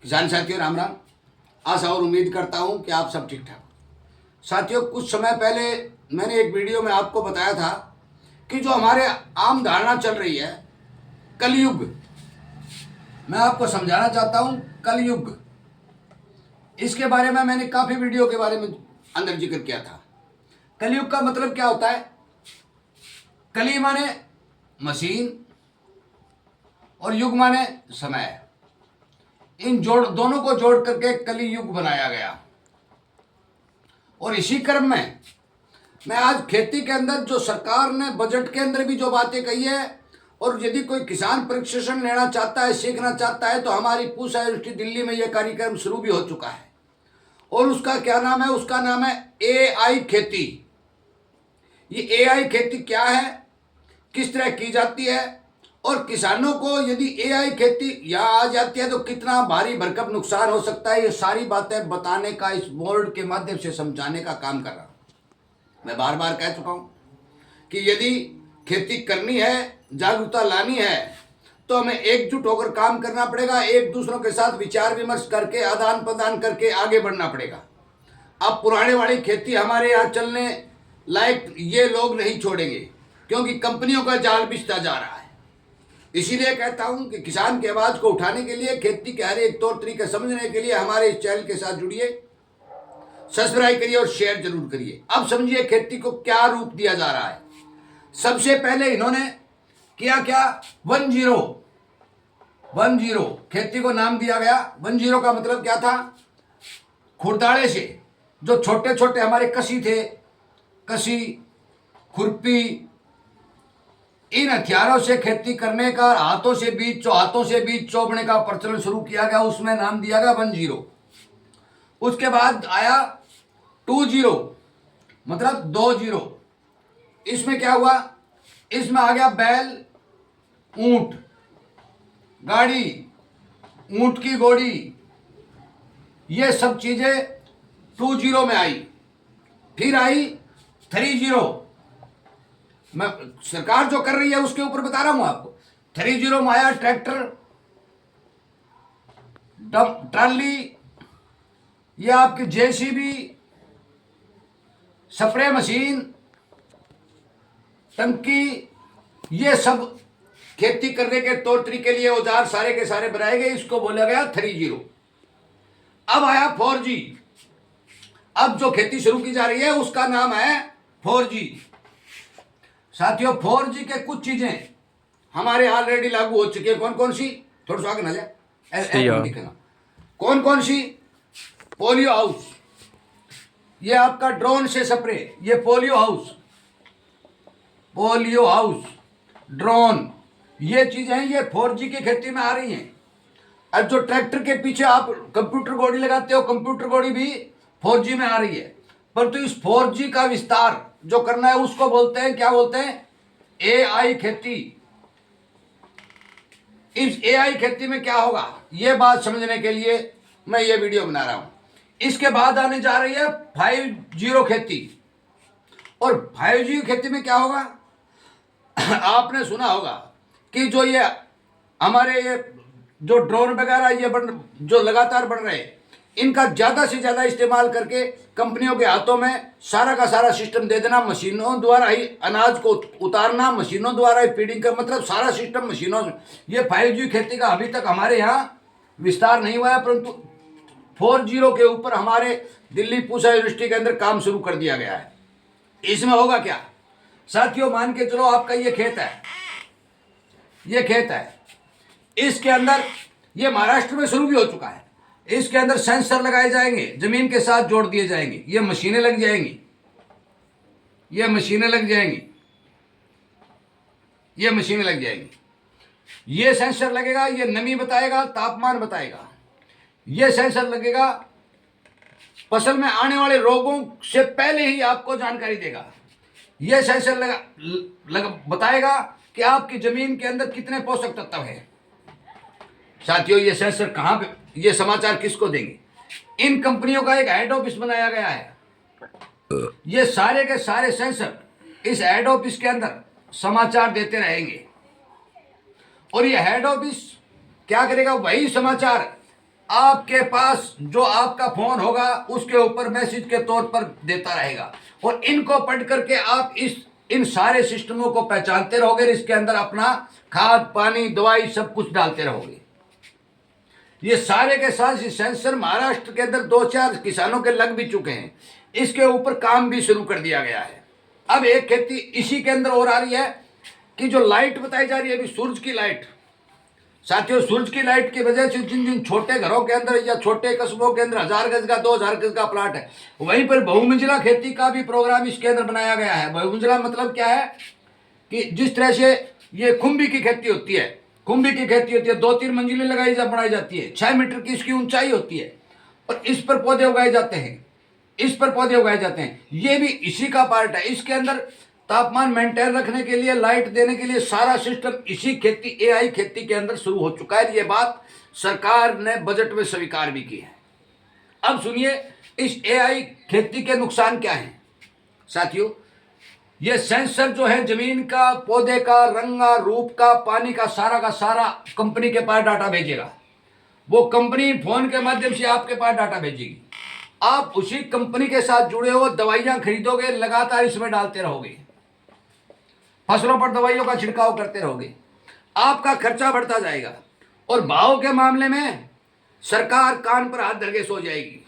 किसान साथियों राम राम। आशा और उम्मीद करता हूं कि आप सब ठीक ठाक। साथियों, कुछ समय पहले मैंने एक वीडियो में आपको बताया था कि जो हमारे आम धारणा चल रही है कलयुग, मैं आपको समझाना चाहता हूं कलयुग। इसके बारे में मैंने काफ़ी वीडियो के बारे में अंदर जिक्र किया था। कलयुग का मतलब क्या होता है? कली माने मशीन और युग माने समय। इन दोनों को जोड़ करके कली युग बनाया गया। और इसी क्रम में मैं आज खेती के अंदर जो सरकार ने बजट के अंदर भी जो बातें कही है, और यदि कोई किसान प्रशिक्षण लेना चाहता है, सीखना चाहता है, तो हमारी पूसा यूनिवर्सिटी दिल्ली में यह कार्यक्रम शुरू भी हो चुका है। और उसका क्या नाम है? उसका नाम है AI खेती। ये AI खेती क्या है, किस तरह की जाती है, और किसानों को यदि AI खेती यहाँ आ जाती है तो कितना भारी भरकम नुकसान हो सकता है, ये सारी बातें बताने का, इस बोर्ड के माध्यम से समझाने का काम कर रहा हूँ। मैं बार बार कह चुका हूँ कि यदि खेती करनी है, जागरूकता लानी है, तो हमें एकजुट होकर काम करना पड़ेगा। एक दूसरों के साथ विचार विमर्श करके, आदान प्रदान करके आगे बढ़ना पड़ेगा। अब पुराने वाली खेती हमारे यहाँ चलने लायक ये लोग नहीं छोड़ेंगे, क्योंकि कंपनियों का जाल बिछता जा रहा है। इसीलिए कहता हूं कि किसान की आवाज को उठाने के लिए, खेती के हर एक तौर तरीके समझने के लिए हमारे इस चैनल के साथ जुड़िए, सब्सक्राइब करिए और शेयर जरूर करिए। अब समझिए खेती को क्या रूप दिया जा रहा है। सबसे पहले इन्होंने किया क्या? 10 खेती को नाम दिया गया। 10 का मतलब क्या था? खुरदाड़े से जो छोटे छोटे हमारे कसी थे, कसी, खुरपी, इन हथियारों से खेती करने का, हाथों से बीज चौबने का प्रचलन शुरू किया गया। उसमें नाम दिया गया 10। उसके बाद आया 20, मतलब 20। इसमें क्या हुआ? इसमें आ गया बैल, ऊंट, गाड़ी, ऊंट की घोड़ी, ये सब चीजें 20 में आई। फिर आई 30। मैं सरकार जो कर रही है उसके ऊपर बता रहा हूं आपको। 30 में आया ट्रैक्टर, ट्राली, ये आपकी JCB, स्प्रे मशीन, टंकी, ये सब खेती करने के तौर तरीके लिए औजार सारे के सारे बनाए गए। इसको बोला गया 30। अब आया 4G। अब जो खेती शुरू की जा रही है उसका नाम है 4G। साथियों, 4G के कुछ चीजें हमारे ऑलरेडी लागू हो चुकी है। कौन कौन सी? थोड़ा सा आगे ना जाए, दिखेगा कौन कौन सी? पोलियो हाउस, ये आपका ड्रोन से स्प्रे, ये पोलियो हाउस, ड्रोन, ये चीजें ये 4G की खेती में आ रही हैं। अब जो ट्रैक्टर के पीछे आप कंप्यूटर गोड़ी लगाते हो, कंप्यूटर गोड़ी भी 4G में आ रही है। परंतु इस 4G का विस्तार जो करना है उसको बोलते हैं, क्या बोलते हैं? AI खेती। इस AI खेती में क्या होगा, ये बात समझने के लिए मैं ये वीडियो बना रहा हूं। इसके बाद आने जा रही है 50 खेती। और 5G खेती में क्या होगा? आपने सुना होगा कि जो ये हमारे ये जो ड्रोन वगैरह ये जो लगातार बढ़ रहे हैं, इनका ज्यादा से ज्यादा इस्तेमाल करके कंपनियों के हाथों में सारा का सारा सिस्टम दे देना, मशीनों द्वारा ही अनाज को उतारना, मशीनों द्वारा ही फीडिंग का, मतलब सारा सिस्टम मशीनों। ये 5G खेती का अभी तक हमारे यहाँ विस्तार नहीं हुआ है, परंतु 40 के ऊपर हमारे दिल्ली पूसा यूनिवर्सिटी के अंदर काम शुरू कर दिया गया है। इसमें होगा क्या साथियों? मान के चलो आपका ये खेत है, ये खेत है, इसके अंदर ये महाराष्ट्र में शुरू भी हो चुका है। इसके अंदर सेंसर लगाए जाएंगे, जमीन के साथ जोड़ दिए जाएंगे, ये मशीनें लग जाएंगी, ये मशीनें लग जाएंगी, ये मशीनें लग जाएंगी। ये सेंसर लगेगा, ये नमी बताएगा, तापमान बताएगा। ये सेंसर लगेगा, फसल में आने वाले रोगों से पहले ही आपको जानकारी देगा। यह सेंसर बताएगा कि आपकी जमीन के अंदर कितने पोषक तत्व हैं। साथियों, ये सेंसर कहां पे, ये समाचार किसको देंगे? इन कंपनियों का एक हेड ऑफिस बनाया गया है। ये सारे के सारे सेंसर इस हेड ऑफिस के अंदर समाचार देते रहेंगे। और ये हेड ऑफिस क्या करेगा? वही समाचार आपके पास जो आपका फोन होगा उसके ऊपर मैसेज के तौर पर देता रहेगा, और इनको पढ़ करके आप इन सारे सिस्टमों को पहचानते रहोगे, इसके अंदर अपना खाद पानी दवाई सब कुछ डालते रहोगे। ये सारे के सारे सेंसर महाराष्ट्र के अंदर 2-4 किसानों के लग भी चुके हैं, इसके ऊपर काम भी शुरू कर दिया गया है। अब एक खेती इसी के अंदर और आ रही है कि जो लाइट बताई जा रही है अभी, सूरज की लाइट। साथियों, सूरज की लाइट की वजह से जिन जिन छोटे घरों के अंदर या छोटे कस्बों के अंदर 1000 गज का 2000 गज का प्लाट है, वहीं पर बहुमंजिला खेती का भी प्रोग्राम इसके अंदर बनाया गया है। बहुमंजिला मतलब क्या है कि जिस तरह से ये खुम्बी की खेती होती है, खुम्बी की खेती होती है, 2-3 मंजिलें बनाई जाती है, 6 मीटर की इसकी ऊंचाई होती है, और इस पर पौधे उगाए जाते हैं, इस पर पौधे उगाए जाते हैं। ये भी इसी का पार्ट है। इसके अंदर तापमान मेंटेन रखने के लिए, लाइट देने के लिए सारा सिस्टम इसी खेती एआई खेती के अंदर शुरू हो चुका है। ये बात सरकार ने बजट में स्वीकार भी की है। अब सुनिए इस एआई खेती के नुकसान क्या हैं। साथियों, ये सेंसर जो है जमीन का, पौधे का, रंगा रूप का, पानी का सारा कंपनी के पास डाटा भेजेगा। वो कंपनी फोन के माध्यम से आपके पास डाटा भेजेगी। आप उसी कंपनी के साथ जुड़े हो, दवाइयां खरीदोगे, लगातार इसमें डालते रहोगे, फसलों पर दवाइयों का छिड़काव करते रहोगे, आपका खर्चा बढ़ता जाएगा, और भाव के मामले में सरकार कान पर हाथ धर के सो जाएगी।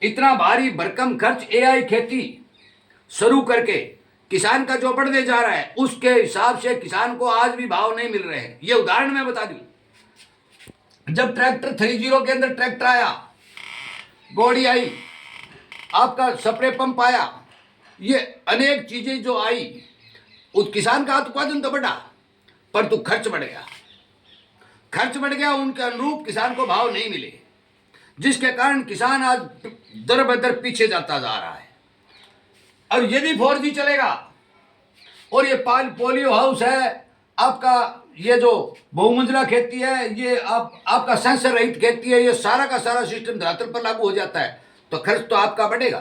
इतना भारी भरकम खर्च एआई खेती शुरू करके किसान का जो बढ़ने जा रहा है, उसके हिसाब से किसान को आज भी भाव नहीं मिल रहे हैं। ये उदाहरण मैं बता दूं, जब ट्रैक्टर 30 के अंदर ट्रैक्टर आया, गोड़ी आई, आपका स्प्रे पंप आया, ये अनेक चीजें जो आई, उस किसान का उत्पादन तो बढ़ा, परंतु खर्च बढ़ गया। खर्च बढ़ गया, उनके अनुरूप किसान को भाव नहीं मिले, जिसके कारण किसान आज दर बदर पीछे जाता जा रहा है। और यदि 4G चलेगा और ये पोलियो हाउस है आपका, ये जो बहुमंजिला खेती है, ये आपका सेंसर रहित खेती है, ये सारा का सारा सिस्टम धरातल पर लागू हो जाता है, तो खर्च तो आपका बढ़ेगा,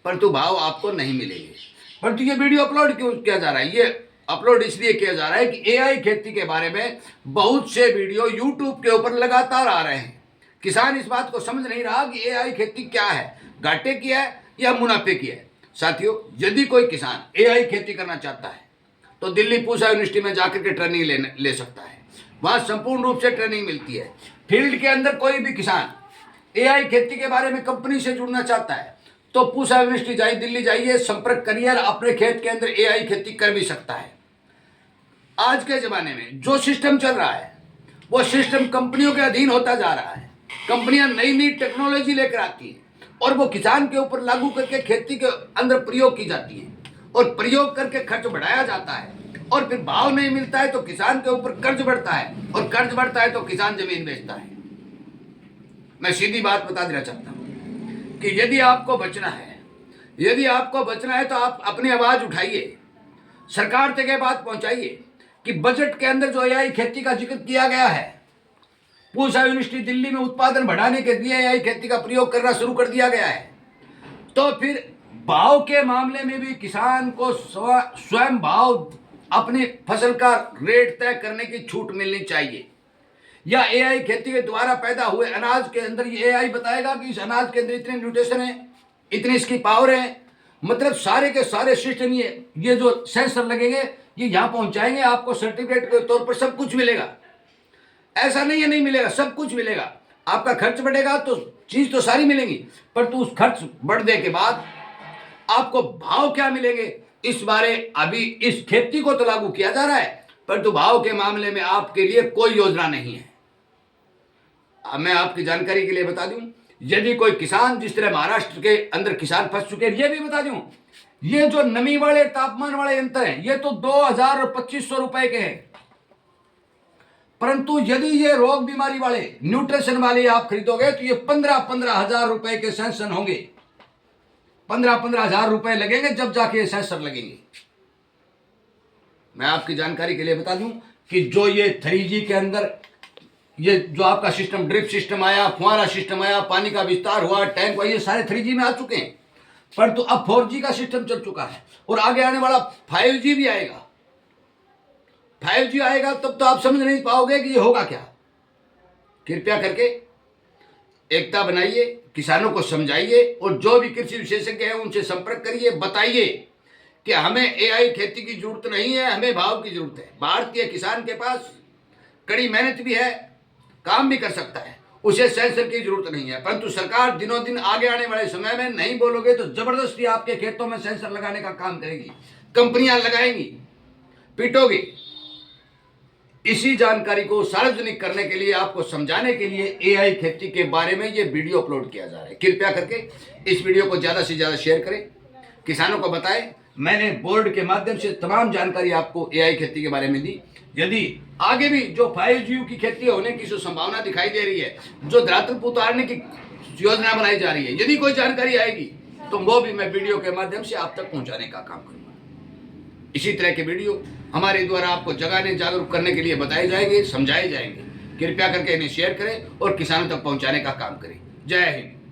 परंतु भाव आपको नहीं मिलेंगे। परंतु ये वीडियो अपलोड क्यों किया जा रहा है? ये अपलोड इसलिए किया जा रहा है कि एआई खेती के बारे में बहुत से वीडियो यूट्यूब के ऊपर लगातार आ रहे हैं। किसान इस बात को समझ नहीं रहा कि एआई खेती क्या है, घाटे की है या मुनाफे की है। साथियों, यदि कोई किसान एआई खेती करना चाहता है तो दिल्ली पूसा यूनिवर्सिटी में जाकर के ट्रेनिंग ले सकता है। वहाँ संपूर्ण रूप से ट्रेनिंग मिलती है। फील्ड के अंदर कोई भी किसान एआई खेती के बारे में कंपनी से जुड़ना चाहता है तो पूसा यूनिवर्सिटी जाइए, दिल्ली जाइए, संपर्क करिए, अपने खेत के अंदर एआई खेती कर भी सकता है। आज के ज़माने में जो सिस्टम चल रहा है वो सिस्टम कंपनियों के अधीन होता जा रहा है। कंपनियां नई नई टेक्नोलॉजी लेकर आती हैं और वो किसान के ऊपर लागू करके खेती के अंदर प्रयोग की जाती है, और प्रयोग करके खर्च बढ़ाया जाता है, और फिर भाव नहीं मिलता है तो किसान के ऊपर कर्ज बढ़ता है, और कर्ज बढ़ता है तो किसान जमीन बेचता है। मैं सीधी बात बता देना चाहता हूँ कि यदि आपको बचना है तो आप अपनी आवाज़ उठाइए, सरकार तक ये बात पहुँचाइए कि बजट के अंदर जो एआई खेती का जिक्र किया गया है, पूसा यूनिवर्सिटी दिल्ली में उत्पादन बढ़ाने के लिए एआई खेती का प्रयोग करना शुरू कर दिया गया है, तो फिर भाव के मामले में भी किसान को स्वयं भाव अपनी फसल का रेट तय करने की छूट मिलनी चाहिए। या एआई खेती के द्वारा पैदा हुए अनाज के अंदर ये एआई बताएगा कि इस अनाज के अंदर इतने न्यूट्रिशन है, इतनी इसकी पावर है, मतलब सारे के सारे सिस्टम ये जो सेंसर लगेंगे ये यहाँ पहुँचाएंगे, आपको सर्टिफिकेट के तौर पर सब कुछ मिलेगा। ऐसा नहीं है नहीं मिलेगा, सब कुछ मिलेगा। आपका खर्च बढ़ेगा तो चीज़ तो सारी मिलेंगी, पर तो उस खर्च बढ़ने के बाद आपको भाव क्या मिलेंगे, इस बारे अभी इस खेती को तो लागू किया जा रहा है, परंतु भाव के मामले में आपके लिए कोई योजना नहीं है। अब मैं आपकी जानकारी के लिए बता दूं, यदि कोई किसान, जिस तरह महाराष्ट्र के अंदर किसान फंस चुके हैं, ये भी बता दूं, ये जो नमी वाले तापमान वाले यंत्र हैं ये तो 2000 और 2500 रुपए के हैं, परंतु यदि ये रोग बीमारी वाले न्यूट्रिशन वाले आप खरीदोगे तो ये 15-15 हजार रुपए के सेंसर होंगे। 15-15 हजार रुपए लगेंगे जब जाके ये सेंसर लगेंगे। मैं आपकी जानकारी के लिए बता दूं कि जो ये 3G के अंदर ये जो आपका सिस्टम, ड्रिप सिस्टम आया, फुहारा सिस्टम आया, पानी का विस्तार हुआ, टैंक हुआ, ये सारे 3G में आ चुके हैं, परंतु अब 4G का सिस्टम चल चुका है और आगे आने वाला 5G भी आएगा। 5G आएगा तब तो आप समझ नहीं पाओगे कि ये होगा क्या। कृपया करके एकता बनाइए, किसानों को समझाइए और जो भी कृषि विशेषज्ञ हैं उनसे संपर्क करिए, बताइए कि हमें एआई खेती की जरूरत नहीं है, हमें भाव की जरूरत है। भारतीय किसान के पास कड़ी मेहनत भी है, काम भी कर सकता है, उसे सेंसर की जरूरत नहीं है। परंतु सरकार दिनों दिन आगे आने वाले समय में नहीं बोलोगे तो जबरदस्ती आपके खेतों में सेंसर लगाने का काम करेगी, कंपनियां लगाएंगी, पीटोगी। इसी जानकारी को सार्वजनिक करने के लिए, आपको समझाने के लिए एआई खेती के बारे में ये वीडियो अपलोड किया जा रहा है। कृपया करके इस वीडियो को ज़्यादा से ज़्यादा शेयर करें, किसानों को बताएं। मैंने बोर्ड के माध्यम से तमाम जानकारी आपको एआई खेती के बारे में दी। यदि आगे भी जो 5G की खेती होने की जो संभावना दिखाई दे रही है, जो धरातल पर उतारने की योजना बनाई जा रही है, यदि कोई जानकारी आएगी तो वो भी मैं वीडियो के माध्यम से आप तक पहुँचाने का काम करूँगा। इसी तरह के वीडियो हमारे द्वारा आपको जगाने, जागरूक करने के लिए बताए जाएंगे, समझाए जाएंगे। कृपया करके इन्हें शेयर करें और किसानों तक पहुंचाने का काम करें। जय हिंद।